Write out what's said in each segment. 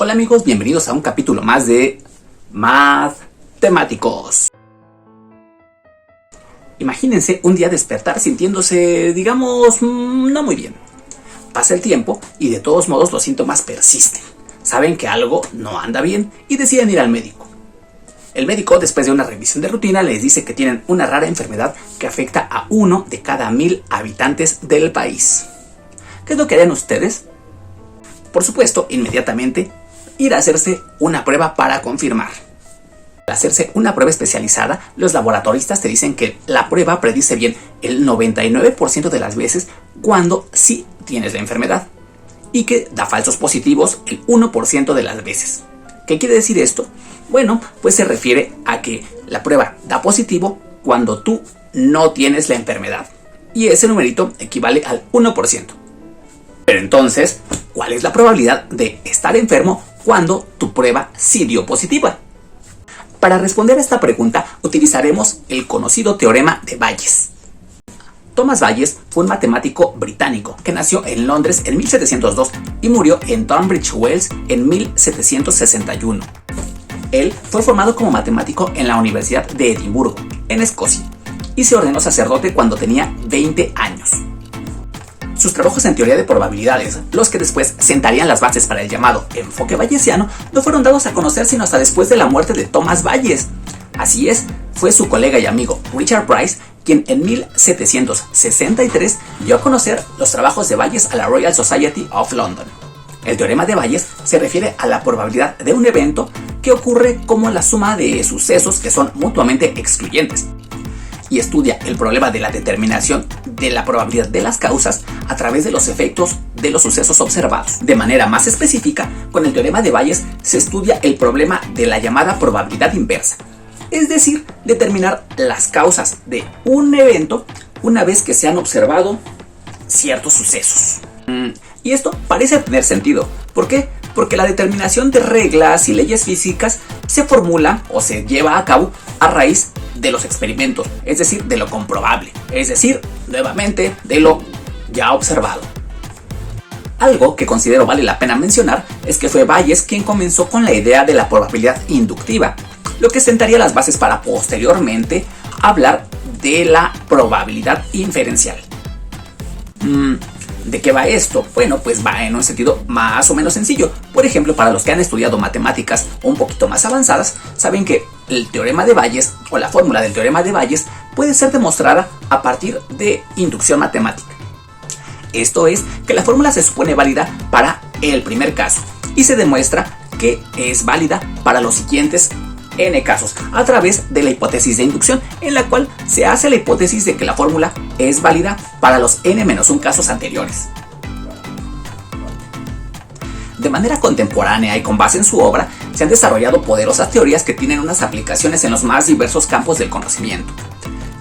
Hola amigos, bienvenidos a un capítulo más de Mathematicos. Imagínense un día despertar sintiéndose, digamos, no muy bien. Pasa el tiempo y de todos modos los síntomas persisten. Saben que algo no anda bien y deciden ir al médico. El médico, después de una revisión de rutina, les dice que tienen una rara enfermedad que afecta a 1 de cada 1000 habitantes del país. ¿Qué es lo que harían ustedes? Por supuesto, inmediatamente ir a hacerse una prueba para confirmar. Al hacerse una prueba especializada, los laboratoristas te dicen que la prueba predice bien el 99% de las veces cuando sí tienes la enfermedad y que da falsos positivos el 1% de las veces. ¿Qué quiere decir esto? Bueno, pues se refiere a que la prueba da positivo cuando tú no tienes la enfermedad y ese numerito equivale al 1%. Pero entonces, ¿cuál es la probabilidad de estar enfermo cuando tu prueba sí dio positiva? Para responder a esta pregunta utilizaremos el conocido teorema de Bayes. Thomas Bayes fue un matemático británico que nació en Londres en 1702 y murió en Tunbridge Wells en 1761. Él fue formado como matemático en la Universidad de Edimburgo, en Escocia, y se ordenó sacerdote cuando tenía 20 años. Sus trabajos en teoría de probabilidades, los que después sentarían las bases para el llamado enfoque bayesiano, no fueron dados a conocer sino hasta después de la muerte de Thomas Bayes. Así es, fue su colega y amigo Richard Price quien en 1763 dio a conocer los trabajos de Bayes a la Royal Society of London. El teorema de Bayes se refiere a la probabilidad de un evento que ocurre como la suma de sucesos que son mutuamente excluyentes, y estudia el problema de la determinación de la probabilidad de las causas a través de los efectos de los sucesos observados. De manera más específica, con el teorema de Bayes se estudia el problema de la llamada probabilidad inversa, es decir, determinar las causas de un evento una vez que se han observado ciertos sucesos. Y esto parece tener sentido. ¿Por qué? Porque la determinación de reglas y leyes físicas se formula o se lleva a cabo a raíz de los experimentos, es decir, de lo comprobable, es decir, nuevamente, de lo ya observado. Algo que considero vale la pena mencionar es que fue Bayes quien comenzó con la idea de la probabilidad inductiva, lo que sentaría las bases para posteriormente hablar de la probabilidad inferencial. ¿De qué va esto? Bueno, pues va en un sentido más o menos sencillo. Por ejemplo, para los que han estudiado matemáticas un poquito más avanzadas, saben que el teorema de Bayes o la fórmula del teorema de Bayes puede ser demostrada a partir de inducción matemática. Esto es que la fórmula se supone válida para el primer caso y se demuestra que es válida para los siguientes n casos a través de la hipótesis de inducción, en la cual se hace la hipótesis de que la fórmula es válida para los n-1 casos anteriores. De manera contemporánea y con base en su obra, se han desarrollado poderosas teorías que tienen unas aplicaciones en los más diversos campos del conocimiento.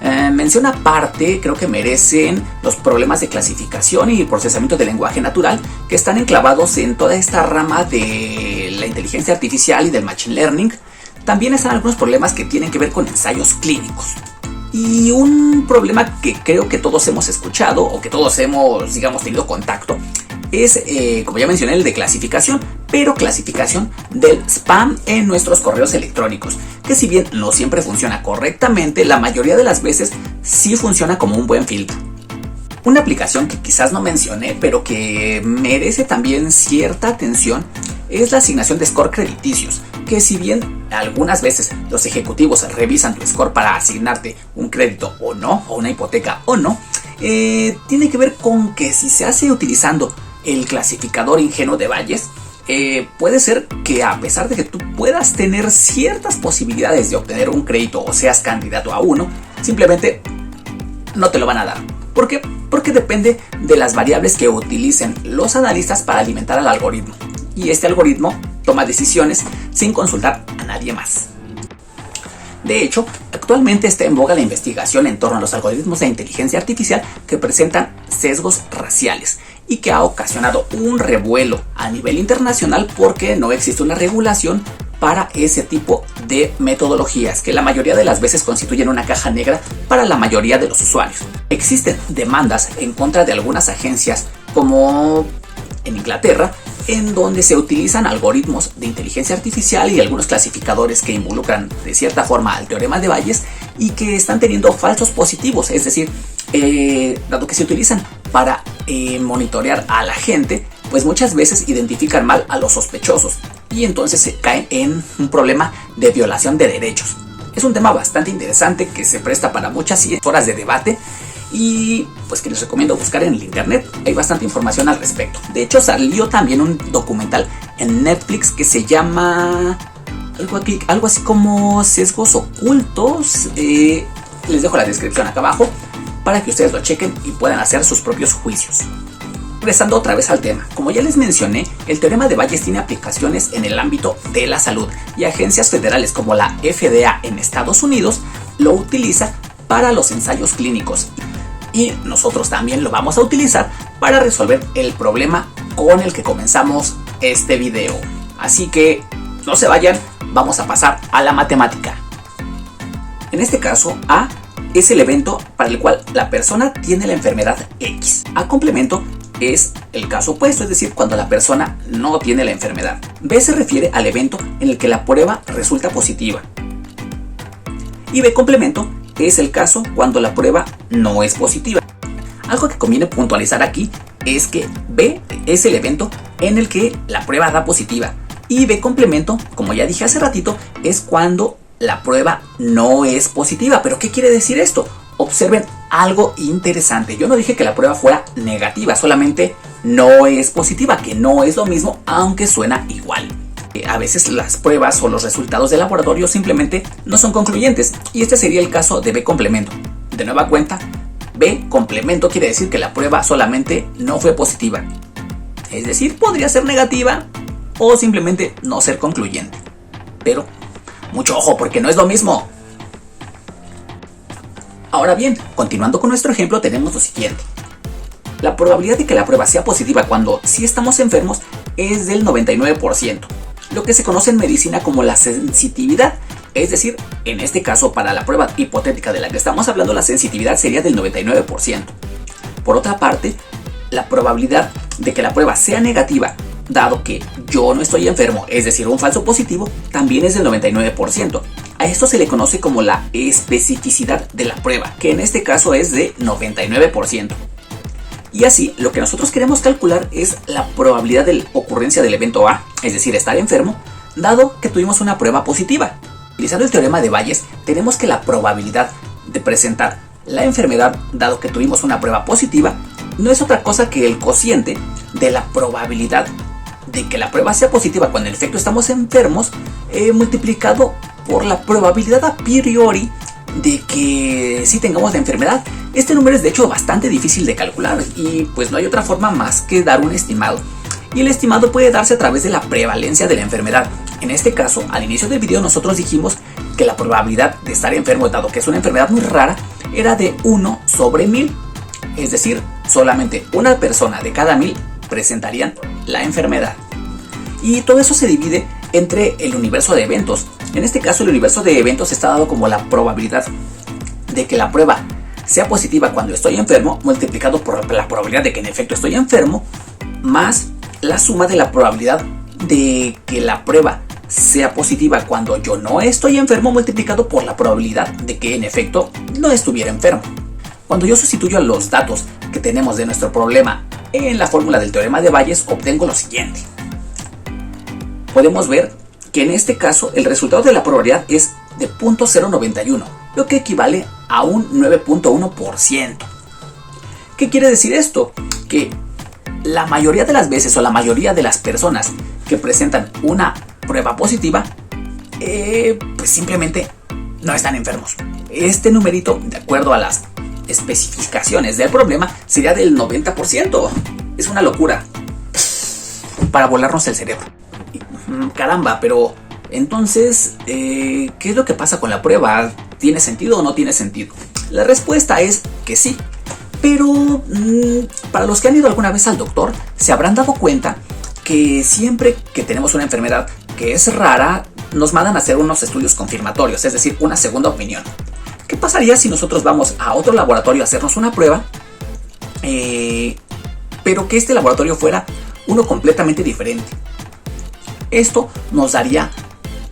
Mención aparte creo que merecen los problemas de clasificación y procesamiento del lenguaje natural, que están enclavados en toda esta rama de la inteligencia artificial y del machine learning. También están algunos problemas que tienen que ver con ensayos clínicos. Y un problema que creo que todos hemos escuchado o que todos hemos, digamos, tenido contacto es, como ya mencioné, el de clasificación, pero clasificación del spam en nuestros correos electrónicos, que si bien no siempre funciona correctamente, la mayoría de las veces sí funciona como un buen filtro. Una aplicación que quizás no mencioné, pero que merece también cierta atención, es la asignación de score crediticios, que si bien algunas veces los ejecutivos revisan tu score para asignarte un crédito o no, o una hipoteca o no, tiene que ver con que si se hace utilizando el clasificador ingenuo de Bayes, puede ser que a pesar de que tú puedas tener ciertas posibilidades de obtener un crédito o seas candidato a uno, simplemente no te lo van a dar. ¿Por qué? Porque depende de las variables que utilicen los analistas para alimentar al algoritmo. Y este algoritmo toma decisiones sin consultar a nadie más. De hecho, actualmente está en boga la investigación en torno a los algoritmos de inteligencia artificial que presentan sesgos raciales y que ha ocasionado un revuelo a nivel internacional porque no existe una regulación para ese tipo de metodologías que la mayoría de las veces constituyen una caja negra para la mayoría de los usuarios. Existen demandas en contra de algunas agencias como en Inglaterra en donde se utilizan algoritmos de inteligencia artificial y algunos clasificadores que involucran de cierta forma al teorema de Bayes y que están teniendo falsos positivos, es decir, dado que se utilizan para monitorear a la gente, pues muchas veces identifican mal a los sospechosos y entonces se caen en un problema de violación de derechos. Es un tema bastante interesante que se presta para muchas horas de debate y pues que les recomiendo buscar en el internet. Hay bastante información al respecto. De hecho, salió también un documental en Netflix que se llama algo así como Sesgos Ocultos. Les dejo la descripción acá abajo para que ustedes lo chequen y puedan hacer sus propios juicios. Regresando otra vez al tema, como ya les mencioné, el teorema de Bayes tiene aplicaciones en el ámbito de la salud y agencias federales como la FDA en Estados Unidos lo utiliza para los ensayos clínicos. Y nosotros también lo vamos a utilizar para resolver el problema con el que comenzamos este video. Así que no se vayan, vamos a pasar a la matemática. En este caso, A es el evento para el cual la persona tiene la enfermedad X. A complemento es el caso opuesto, es decir, cuando la persona no tiene la enfermedad. B se refiere al evento en el que la prueba resulta positiva. Y B complemento es el caso cuando la prueba no es positiva. Algo que conviene puntualizar aquí es que B es el evento en el que la prueba da positiva y B complemento, como ya dije hace ratito, es cuando la prueba no es positiva. ¿Pero qué quiere decir esto? Observen algo interesante. Yo no dije que la prueba fuera negativa, solamente no es positiva, que no es lo mismo, aunque suena igual. A veces las pruebas o los resultados de laboratorio simplemente no son concluyentes y este sería el caso de B complemento. De nueva cuenta, B complemento quiere decir que la prueba solamente no fue positiva. Es decir, podría ser negativa o simplemente no ser concluyente. Pero mucho ojo porque no es lo mismo. Ahora bien, continuando con nuestro ejemplo, tenemos lo siguiente. La probabilidad de que la prueba sea positiva cuando sí estamos enfermos es del 99%. Lo que se conoce en medicina como la sensitividad, es decir, en este caso para la prueba hipotética de la que estamos hablando, la sensitividad sería del 99%. Por otra parte, la probabilidad de que la prueba sea negativa, dado que yo no estoy enfermo, es decir, un falso positivo, también es del 99%. A esto se le conoce como la especificidad de la prueba, que en este caso es de 99%. Y así, lo que nosotros queremos calcular es la probabilidad de ocurrencia del evento A, es decir, estar enfermo, dado que tuvimos una prueba positiva. Utilizando el teorema de Bayes, tenemos que la probabilidad de presentar la enfermedad, dado que tuvimos una prueba positiva, no es otra cosa que el cociente de la probabilidad de que la prueba sea positiva cuando en efecto estamos enfermos, multiplicado por la probabilidad a priori de que sí tengamos la enfermedad. Este número es de hecho bastante difícil de calcular y pues no hay otra forma más que dar un estimado. Y el estimado puede darse a través de la prevalencia de la enfermedad. En este caso, al inicio del video nosotros dijimos que la probabilidad de estar enfermo, dado que es una enfermedad muy rara, era de 1 sobre 1000. Es decir, solamente una persona de cada 1000 presentarían la enfermedad. Y todo eso se divide entre el universo de eventos. En este caso, el universo de eventos está dado como la probabilidad de que la prueba sea positiva cuando estoy enfermo, multiplicado por la probabilidad de que en efecto estoy enfermo, más la suma de la probabilidad de que la prueba sea positiva cuando yo no estoy enfermo, multiplicado por la probabilidad de que en efecto no estuviera enfermo. Cuando yo sustituyo los datos que tenemos de nuestro problema en la fórmula del teorema de Bayes, obtengo lo siguiente. Podemos ver que en este caso el resultado de la probabilidad es de 0.091, lo que equivale a un 9.1%. ¿Qué quiere decir esto? Que la mayoría de las veces o la mayoría de las personas que presentan una prueba positiva, pues simplemente no están enfermos. Este numerito, de acuerdo a las especificaciones del problema, sería del 90%. Es una locura para volarnos el cerebro. Caramba, pero entonces, ¿qué es lo que pasa con la prueba? ¿Tiene sentido o no tiene sentido? La respuesta es que sí. Pero para los que han ido alguna vez al doctor, se habrán dado cuenta que siempre que tenemos una enfermedad que es rara, nos mandan a hacer unos estudios confirmatorios, es decir, una segunda opinión. ¿Qué pasaría si nosotros vamos a otro laboratorio a hacernos una prueba, pero que este laboratorio fuera uno completamente diferente. Esto nos daría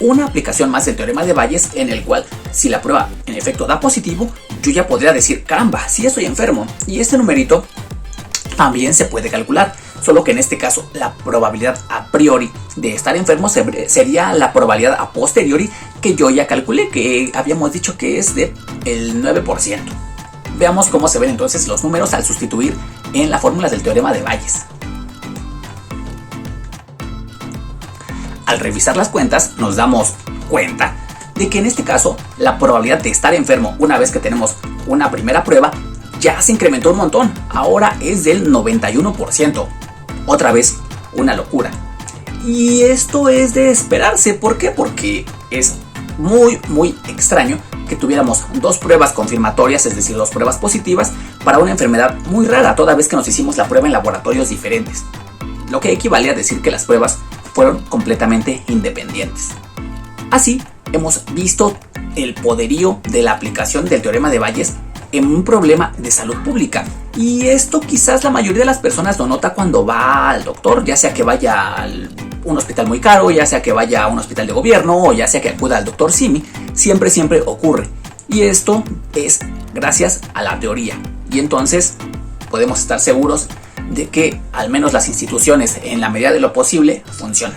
una aplicación más del teorema de Bayes, en el cual, si la prueba en efecto da positivo, yo ya podría decir, caramba, sí estoy enfermo. Y este numerito también se puede calcular, solo que en este caso la probabilidad a priori de estar enfermo sería la probabilidad a posteriori que yo ya calculé, que habíamos dicho que es de el 9%. Veamos cómo se ven entonces los números al sustituir en las fórmulas del teorema de Bayes. Al revisar las cuentas nos damos cuenta de que en este caso la probabilidad de estar enfermo una vez que tenemos una primera prueba ya se incrementó un montón, ahora es del 91%. Otra vez, una locura. Y esto es de esperarse. ¿Por qué? Porque es muy extraño que tuviéramos dos pruebas confirmatorias, es decir, dos pruebas positivas para una enfermedad muy rara, toda vez que nos hicimos la prueba en laboratorios diferentes. Lo que equivale a decir que las pruebas fueron completamente independientes. Así, hemos visto el poderío de la aplicación del teorema de Bayes en un problema de salud pública. Y esto quizás la mayoría de las personas lo nota cuando va al doctor, ya sea que vaya a un hospital muy caro, ya sea que vaya a un hospital de gobierno o ya sea que acuda al doctor Simi, siempre ocurre. Y esto es gracias a la teoría. Y entonces podemos estar seguros de que al menos las instituciones, en la medida de lo posible, funcionan.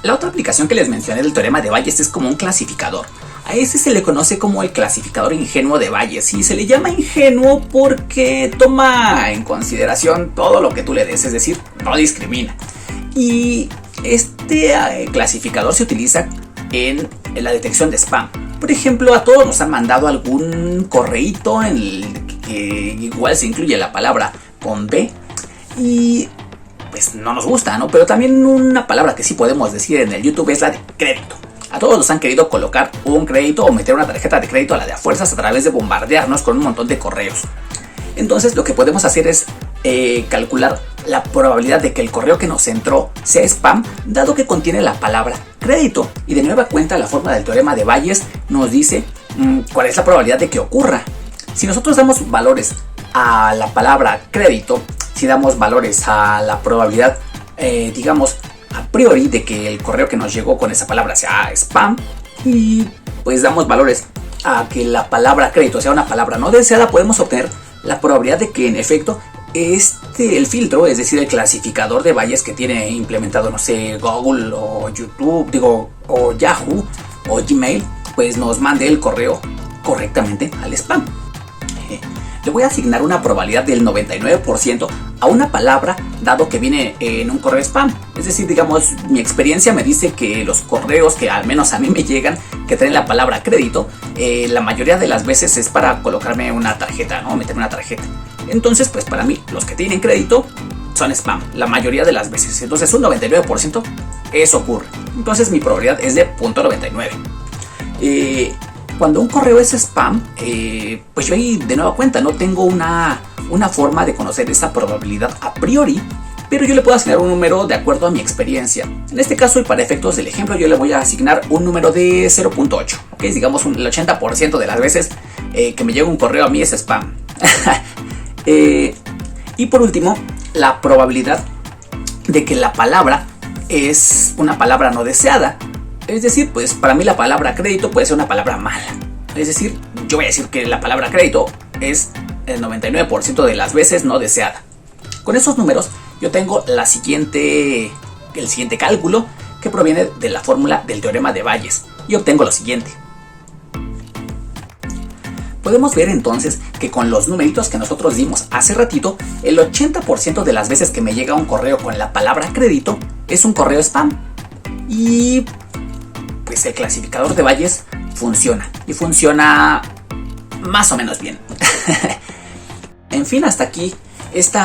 La otra aplicación que les mencioné del teorema de Bayes es como un clasificador. A ese se le conoce como el clasificador ingenuo de Bayes, y se le llama ingenuo porque toma en consideración todo lo que tú le des, es decir, no discrimina. Y este clasificador se utiliza en la detección de spam. Por ejemplo, a todos nos han mandado algún correíto en el que igual se incluye la palabra con B y pues no nos gusta, ¿no? Pero también una palabra que sí podemos decir en el YouTube es la de crédito. A todos nos han querido colocar un crédito o meter una tarjeta de crédito a la de a fuerzas a través de bombardearnos con un montón de correos. Entonces lo que podemos hacer es calcular la probabilidad de que el correo que nos entró sea spam, dado que contiene la palabra crédito. Y de nueva cuenta la fórmula del teorema de Bayes nos dice cuál es la probabilidad de que ocurra. Si nosotros damos valores a la palabra crédito, si damos valores a la probabilidad, digamos, a priori de que el correo que nos llegó con esa palabra sea spam, y pues damos valores a que la palabra crédito sea una palabra no deseada, podemos obtener la probabilidad de que en efecto el filtro, es decir, el clasificador de Bayes que tiene implementado, no sé, Google o YouTube, o Yahoo o Gmail, pues nos mande el correo correctamente al spam. Le voy a asignar una probabilidad del 99% a una palabra dado que viene en un correo spam. Es decir, digamos, mi experiencia me dice que los correos que al menos a mí me llegan, que traen la palabra crédito, la mayoría de las veces es para colocarme una tarjeta, ¿no? Meterme una tarjeta. Entonces, pues para mí, los que tienen crédito son spam, la mayoría de las veces. Entonces, un 99% eso ocurre. Entonces, mi probabilidad es de 0.99. Cuando un correo es spam, pues yo ahí de nueva cuenta no tengo una forma de conocer esa probabilidad a priori, pero yo le puedo asignar un número de acuerdo a mi experiencia. En este caso, y para efectos del ejemplo, yo le voy a asignar un número de 0.8, ¿ok? Digamos el 80% de las veces que me llega un correo a mí es spam. Y por último, la probabilidad de que la palabra es una palabra no deseada. Es decir, pues para mí la palabra crédito puede ser una palabra mala. Es decir, yo voy a decir que la palabra crédito es el 99% de las veces no deseada. Con esos números yo tengo el siguiente cálculo que proviene de la fórmula del teorema de Bayes y obtengo lo siguiente. Podemos ver entonces que con los numeritos que nosotros dimos hace ratito, el 80% de las veces que me llega un correo con la palabra crédito es un correo spam. Y pues el clasificador de Bayes funciona, y funciona más o menos bien. En fin, hasta aquí este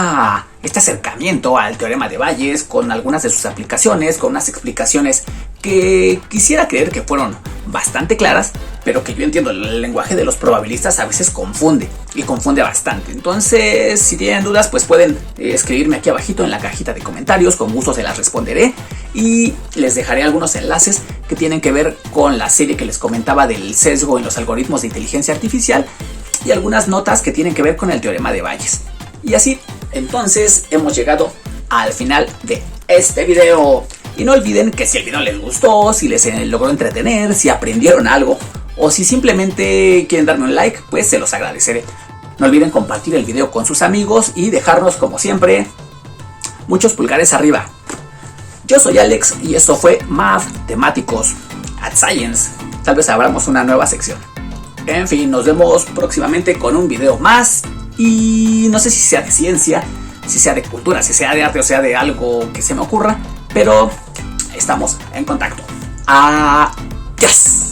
acercamiento al teorema de Bayes con algunas de sus aplicaciones, con unas explicaciones que quisiera creer que fueron bastante claras, pero que yo entiendo, el lenguaje de los probabilistas a veces confunde, y confunde bastante. Entonces, si tienen dudas, pues pueden escribirme aquí abajito en la cajita de comentarios, con gusto se las responderé, y les dejaré algunos enlaces que tienen que ver con la serie que les comentaba del sesgo en los algoritmos de inteligencia artificial, y algunas notas que tienen que ver con el teorema de Bayes. Y así, entonces, hemos llegado al final de este video. Y no olviden que si el video les gustó, si les logró entretener, si aprendieron algo o si simplemente quieren darme un like, pues se los agradeceré. No olviden compartir el video con sus amigos y dejarnos, como siempre, muchos pulgares arriba. Yo soy Alex y esto fue Mathematicos at Science. Tal vez abramos una nueva sección. En fin, nos vemos próximamente con un video más. Y no sé si sea de ciencia, si sea de cultura, si sea de arte o sea de algo que se me ocurra. Pero estamos en contacto. Adiós.